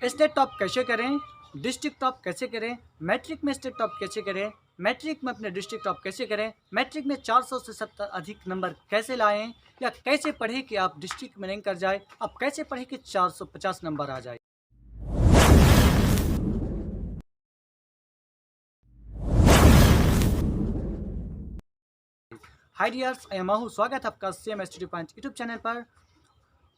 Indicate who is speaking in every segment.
Speaker 1: State top कैसे करें, district top कैसे करें, मैट्रिक में स्टेट टॉप कैसे करें, मैट्रिक में अपने डिस्ट्रिक्ट टॉप कैसे करें, मैट्रिक में 400 से 70 अधिक नंबर कैसे लाएं, या कैसे पढ़ें कि आप डिस्ट्रिक्ट में रैंक कर जाए, आप कैसे पढ़ें कि 450 नंबर आ जाए। हाय डियर्स, आई एम माहू। स्वागत है आपका CM study point YouTube channel पर।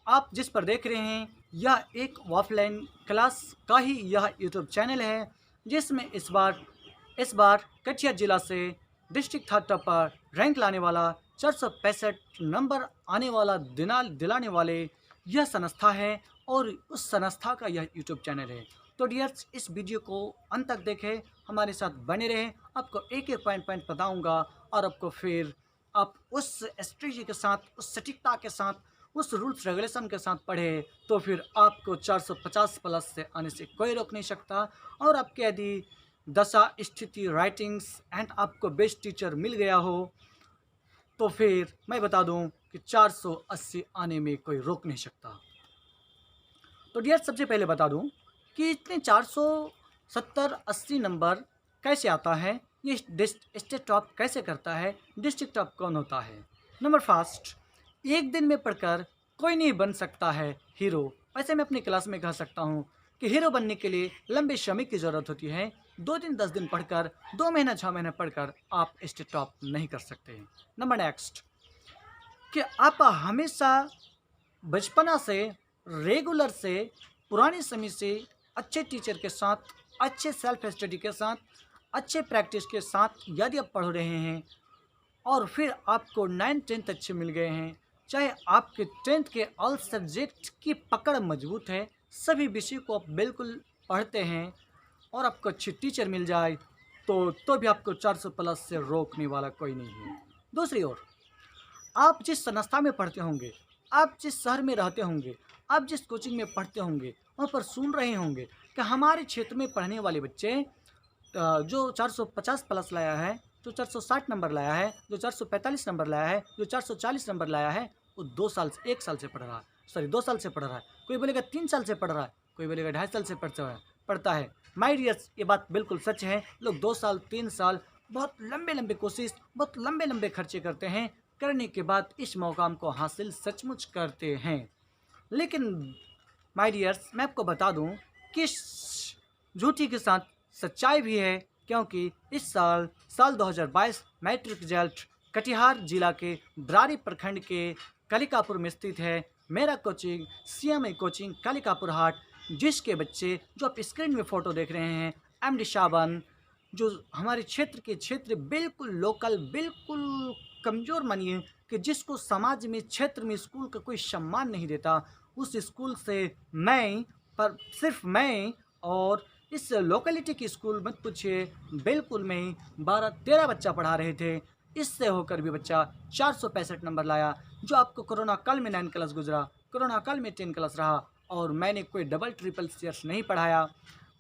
Speaker 1: आप जिस पर देख रहे हैं यह एक ऑफलाइन क्लास का ही यह यूट्यूब चैनल है, जिसमें इस बार कटिहार जिला से डिस्ट्रिक्ट थर्ड टॉपर रैंक लाने वाला 465 नंबर आने वाला दिलाने वाले यह संस्था है और उस संस्था का यह यूट्यूब चैनल है। तो डियर्स, इस वीडियो को अंत तक देखें, हमारे साथ बने रहें। आपको एक एक पॉइंट बताऊंगा और आपको फिर आप उस स्ट्रेटजी के साथ, उस सटीकता के साथ, उस रूल्स रेगुलेशन के साथ पढ़े तो फिर आपको 450 प्लस से आने से कोई रोक नहीं सकता। और आपके यदि दशा स्थिति राइटिंग्स एंड आपको बेस्ट टीचर मिल गया हो तो फिर मैं बता दूं कि 480 आने में कोई रोक नहीं सकता। तो डियर, सबसे पहले बता दूं कि इतने 470-80 नंबर कैसे आता है, ये स्टेट टॉप कैसे करता है, डिस्ट्रिक्ट टॉप कौन होता है। नंबर फर्स्ट, एक दिन में पढ़कर कोई नहीं बन सकता है हीरो। वैसे मैं अपनी क्लास में कह सकता हूँ कि हीरो बनने के लिए लंबे समय की ज़रूरत होती है। 2 दिन 10 दिन पढ़कर, 2 महीना 6 महीने पढ़कर आप स्टेट टॉप नहीं कर सकते। नंबर नेक्स्ट, कि आप हमेशा बचपना से, रेगुलर से, पुराने समय से अच्छे टीचर के साथ, अच्छे सेल्फ स्टडी के साथ, अच्छे प्रैक्टिस के साथ यदि आप पढ़ रहे हैं और फिर आपको 9th-10th अच्छे मिल गए हैं, चाहे आपके 10th के ऑल सब्जेक्ट की पकड़ मजबूत है, सभी विषय को आप बिल्कुल पढ़ते हैं और आपको अच्छी टीचर मिल जाए तो भी आपको 400 प्लस से रोकने वाला कोई नहीं है। दूसरी ओर, आप जिस संस्था में पढ़ते होंगे, आप जिस शहर में रहते होंगे, आप जिस कोचिंग में पढ़ते होंगे, वहाँ पर सुन रहे होंगे कि हमारे क्षेत्र में पढ़ने वाले बच्चे जो 450 प्लस लाया है, जो 460 नंबर लाया है, जो 445 नंबर लाया है, जो 440 नंबर लाया है, वो 2 साल से 1 साल से पढ़ रहा है, सॉरी 2 साल से पढ़ रहा है। कोई बोलेगा 3 साल से पढ़ रहा है, कोई बोलेगा 2.5 साल से पढ़ता है। माय डियर्स, ये बात बिल्कुल सच है। लोग 2 साल 3 साल बहुत लंबे कोशिश, बहुत लंबे खर्चे करते हैं, करने के बाद इस मौकाम को हासिल सचमुच करते हैं। लेकिन माय डियर्स, मैं आपको बता दूं कि इस झूठी के साथ सच्चाई भी है, क्योंकि इस साल 2022 मैट्रिक रिजल्ट कटिहार जिला के बरारी प्रखंड के कालिकापुर में स्थित है। मेरा कोचिंग CMI कोचिंग कालिकापुर हाट, जिसके बच्चे जो आप स्क्रीन में फ़ोटो देख रहे हैं, MD शाबन, जो हमारे क्षेत्र बिल्कुल लोकल, बिल्कुल कमज़ोर मानिए कि जिसको समाज में, क्षेत्र में, स्कूल का कोई सम्मान नहीं देता, उस स्कूल से सिर्फ मैं और इस लोकेलिटी की स्कूल मत पूछिए, बिल्कुल मैं ही 12-13 बच्चा पढ़ा रहे थे। इससे होकर भी बच्चा 465 नंबर लाया। जो आपको कोरोना काल में 9 क्लास गुजरा, कोरोना काल में 10 क्लास रहा और मैंने कोई डबल ट्रिपल सीयर्स नहीं पढ़ाया।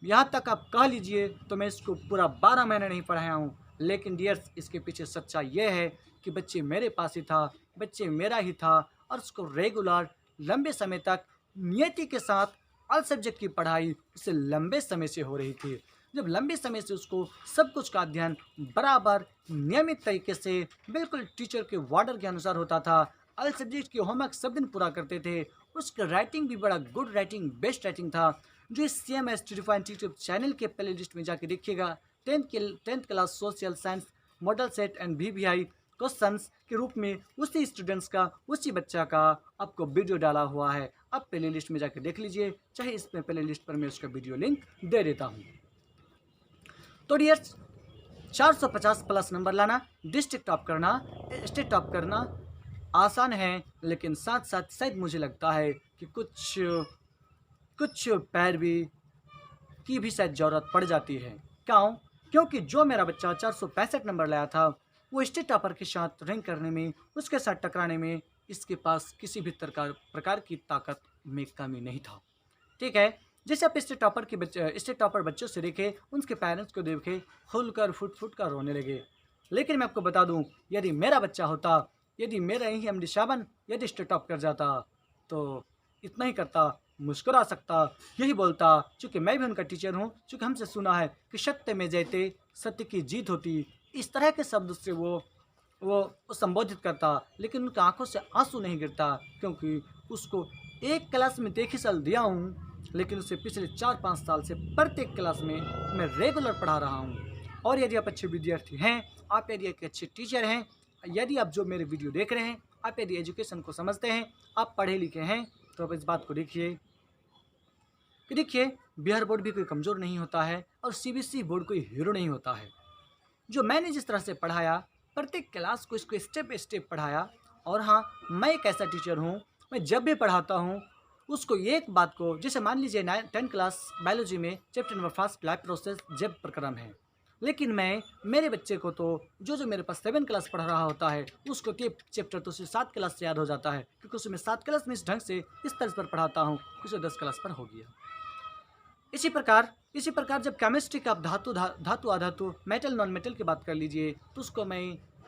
Speaker 1: यहाँ तक आप कह लीजिए तो मैं इसको पूरा 12 महीने नहीं पढ़ाया हूँ। लेकिन डियर्स, इसके पीछे सच्चाई ये है कि बच्चे मेरे पास ही था, बच्चे मेरा ही था और उसको रेगुलर लंबे समय तक नियति के साथ ऑल सब्जेक्ट की पढ़ाई उससे लंबे समय से हो रही थी। जब लंबे समय से उसको सब कुछ का अध्ययन बराबर नियमित तरीके से बिल्कुल टीचर के वार्डर के अनुसार होता था, ऑल सब्जेक्ट की होमवर्क सब दिन पूरा करते थे, उसका राइटिंग भी बड़ा गुड राइटिंग, बेस्ट राइटिंग था, जो इस CM study point YouTube channel के प्ले लिस्ट में जाके देखिएगा। 10th class social science model set and VVI questions के रूप में उसी स्टूडेंट्स का, उसी बच्चा का आपको वीडियो डाला हुआ है। आप प्ले लिस्ट में जाकर देख लीजिए, चाहे इसमें प्ले लिस्ट पर मैं उसका वीडियो लिंक दे देता हूँ। तो डियर्स, 450 प्लस नंबर लाना, डिस्ट्रिक्ट टॉप करना, स्टेट टॉप करना आसान है, लेकिन साथ साथ शायद मुझे लगता है कि कुछ पैरवी की भी शायद ज़रूरत पड़ जाती है। क्यों? क्योंकि जो मेरा बच्चा 465 नंबर लाया था, वो स्टेट टॉपर के साथ रैंक करने में, उसके साथ टकराने में इसके पास किसी भी प्रकार की ताकत में कमी नहीं था। ठीक है, जैसे आप स्टेट टॉपर बच्चों से देखे, उनके पेरेंट्स को देखे, खुलकर फुट कर रोने लगे। लेकिन मैं आपको बता दूं, यदि मेरा बच्चा होता, यदि मेरा ही MD शाबन यदि स्टेट टॉप कर जाता तो इतना ही करता मुस्कुरा सकता, यही बोलता, चूँकि मैं भी उनका टीचर हूँ, चूँकि हमसे सुना है कि सत्य में जयते, सत्य की जीत होती। इस तरह के शब्द से वो संबोधित करता, लेकिन उनकी आंखों से आंसू नहीं गिरता, क्योंकि उसको एक क्लास में 1 ही साल दिया हूँ, लेकिन उसे पिछले 4-5 साल से प्रत्येक क्लास में मैं रेगुलर पढ़ा रहा हूँ। और यदि आप अच्छे विद्यार्थी हैं, आप यदि एक अच्छे टीचर हैं, यदि आप जो मेरे वीडियो देख रहे हैं, आप यदि एजुकेशन को समझते हैं, आप पढ़े लिखे हैं, तो आप इस बात को देखिए कि देखिए, बिहार बोर्ड भी कोई कमज़ोर नहीं होता है और सीबीएसई बोर्ड कोई हीरो नहीं होता है। जो मैंने जिस तरह से पढ़ाया, प्रत्येक क्लास को इसको स्टेप बाय स्टेप पढ़ाया। और हाँ, मैं एक ऐसा टीचर हूँ, मैं जब भी पढ़ाता हूँ उसको एक बात को, जैसे मान लीजिए 10 क्लास बायोलॉजी में चैप्टर नंबर 1 लाइफ प्रोसेस जैव प्रक्रम है, लेकिन मैं मेरे बच्चे को तो जो मेरे पास 7 क्लास पढ़ रहा होता है उसको चैप्टर तो उसे 7 क्लास से याद हो जाता है, क्योंकि उसे मैं 7 क्लास में इस ढंग से इस तर्ज पर पढ़ाता हूँ कि उसे 10 क्लास पर हो गया। इसी प्रकार जब केमिस्ट्री का आप धातु अधातु मेटल नॉन मेटल की बात कर लीजिए, तो उसको मैं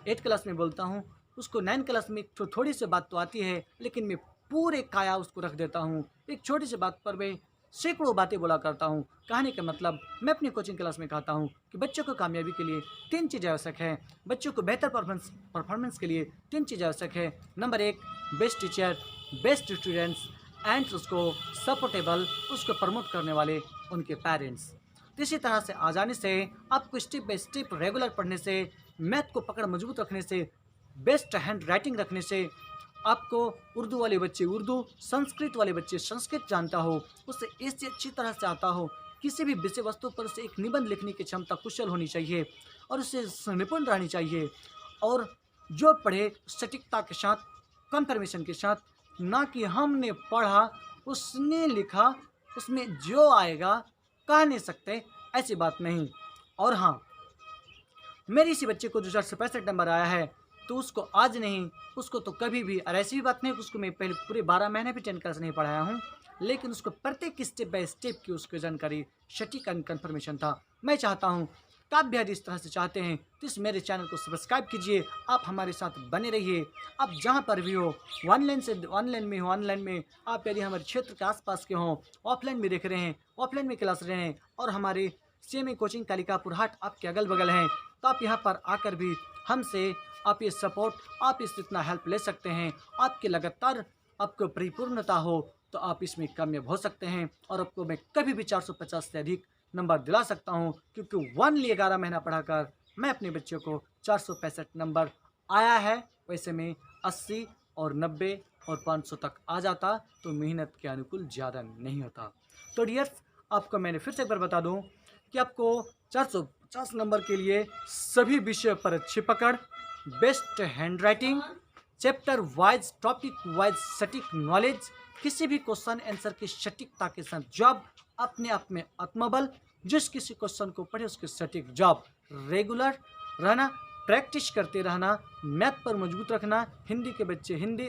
Speaker 1: 8 क्लास में बोलता हूँ, उसको 9 क्लास में थोड़ी सी बात तो आती है, लेकिन मैं पूरे काया उसको रख देता हूँ। एक छोटी सी बात पर मैं सैकड़ों बातें बोला करता हूँ। कहने का मतलब, मैं अपनी कोचिंग क्लास में कहता हूँ कि बच्चों को कामयाबी के लिए 3 चीज़ें आवश्यक है, बच्चों को बेहतर परफॉर्मेंस के लिए 3 चीज़ें आवश्यक है। Number 1, best teacher, best students and उसको सपोर्टेबल, उसको प्रमोट करने वाले उनके पेरेंट्स। तो इसी तरह से आ जाने से, आपको स्टेप बाय स्टेप रेगुलर पढ़ने से, मैथ को पकड़ मजबूत रखने से, बेस्ट हैंड राइटिंग रखने से, आपको उर्दू वाले बच्चे उर्दू, संस्कृत वाले बच्चे संस्कृत जानता हो, उससे इससे अच्छी तरह से आता हो, किसी भी विषय वस्तु पर उसे एक निबंध लिखने की क्षमता कुशल होनी चाहिए और उससे निपुण रहनी चाहिए। और जो पढ़े सटीकता के साथ, कन्फर्मेशन के साथ, ना कि हमने पढ़ा उसने लिखा, उसमें जो आएगा कह नहीं सकते, ऐसी बात नहीं। और हाँ, मेरे इसी बच्चे को जो 465 नंबर आया है, तो उसको आज नहीं, उसको तो कभी भी, और ऐसी भी बात नहीं कि उसको मैं पहले पूरे 12 महीने भी 10 क्लास नहीं पढ़ाया हूँ, लेकिन उसको प्रत्येक स्टेप बाय स्टेप की उसकी जानकारी, सटीक कन्फर्मेशन था। मैं चाहता हूँ कि आप भी यदि इस तरह से चाहते हैं तो इस मेरे चैनल को सब्सक्राइब कीजिए, आप हमारे साथ बने रहिए। आप जहाँ पर भी हो, ऑनलाइन में आप यदि हमारे क्षेत्र के आसपास के हों, ऑफलाइन में देख रहे हैं, ऑफलाइन में क्लास रहे हैं, और हमारे CMA कोचिंग कालिकापुर हाट आपके अगल बगल हैं, तो आप यहाँ पर आकर भी हमसे आप ये सपोर्ट, आप इस इतना हेल्प ले सकते हैं। आपके लगातार आपको परिपूर्णता हो तो आप इसमें कामयाब हो सकते हैं, और आपको मैं कभी भी 450 से अधिक नंबर दिला सकता हूं, क्योंकि 11 महीना पढ़ाकर मैं अपने बच्चों को 465 नंबर आया है। वैसे में 80 और 90 और 500 तक आ जाता तो मेहनत के अनुकूल ज़्यादा नहीं होता। तो डियर्स, आपको मैंने फिर से एक बार बता दूं कि आपको 450 नंबर के लिए सभी विषय पर अच्छी पकड़, best hand writing, chapter wise, topic wise सटीक नॉलेज, किसी भी क्वेश्चन आंसर की सटीकता के साथ जवाब, अपने आप में आत्मबल, जिस किसी क्वेश्चन को पढ़े उसके सटीक जवाब, रेगुलर रहना, प्रैक्टिस करते रहना, मैथ पर मजबूत रखना, हिंदी के बच्चे हिंदी,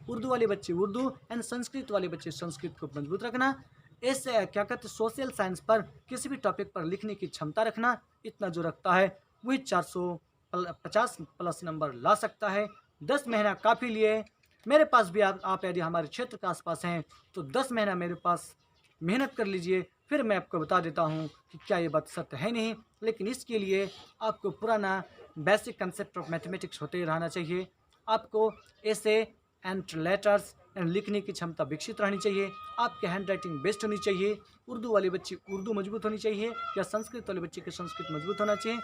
Speaker 1: उर्दू वाले बच्चे उर्दू एंड संस्कृत वाले बच्चे संस्कृत को मजबूत रखना, ऐसे क्या कहते हैं, सोशल साइंस पर किसी भी टॉपिक पर लिखने की क्षमता रखना। इतना जो रखता है वही 450 प्लस नंबर ला सकता है। 10 महीना काफ़ी लिए मेरे पास भी। आप यदि हमारे क्षेत्र के आसपास हैं तो 10 महीना मेरे पास मेहनत कर लीजिए, फिर मैं आपको बता देता हूँ कि क्या ये बात सत्य है नहीं। लेकिन इसके लिए आपको पुराना बेसिक कंसेप्ट ऑफ मैथमेटिक्स होते रहना चाहिए। आपको ऐसे एंड लेटर्स एंड लिखने की क्षमता विकसित रहनी चाहिए। आपकी हैंड राइटिंग बेस्ट होनी चाहिए। उर्दू वाले बच्चे उर्दू मजबूत होनी चाहिए, या संस्कृत वाले बच्चे की संस्कृत मजबूत होना चाहिए।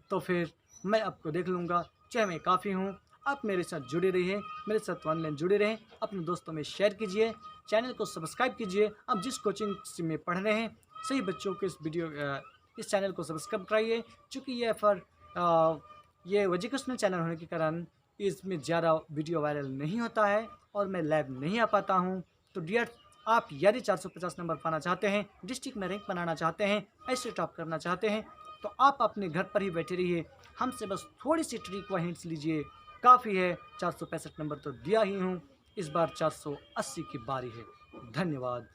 Speaker 1: तो फिर मैं आपको देख लूँगा, चाहे मैं काफ़ी हूँ। आप मेरे साथ जुड़े रहिए, मेरे साथ ऑनलाइन जुड़े रहें, अपने दोस्तों में शेयर कीजिए, चैनल को सब्सक्राइब कीजिए। आप जिस कोचिंग में पढ़ रहे हैं सही बच्चों को इस चैनल को सब्सक्राइब कराइए, चूँकि ये एजुकेशनल चैनल होने के कारण इसमें ज़्यादा वीडियो वायरल नहीं होता है और मैं लाइव नहीं आ पाता हूँ। तो डियर, आप यदि 450 नंबर पाना चाहते हैं, डिस्ट्रिक्ट में रैंक बनाना चाहते हैं, ऐसे टॉप करना चाहते हैं, तो आप अपने घर पर ही बैठे रहिए। हमसे बस थोड़ी सी ट्रिक व हिंट्स लीजिए, काफ़ी है। 465 नंबर तो दिया ही हूँ, इस बार 480 की बारी है। धन्यवाद।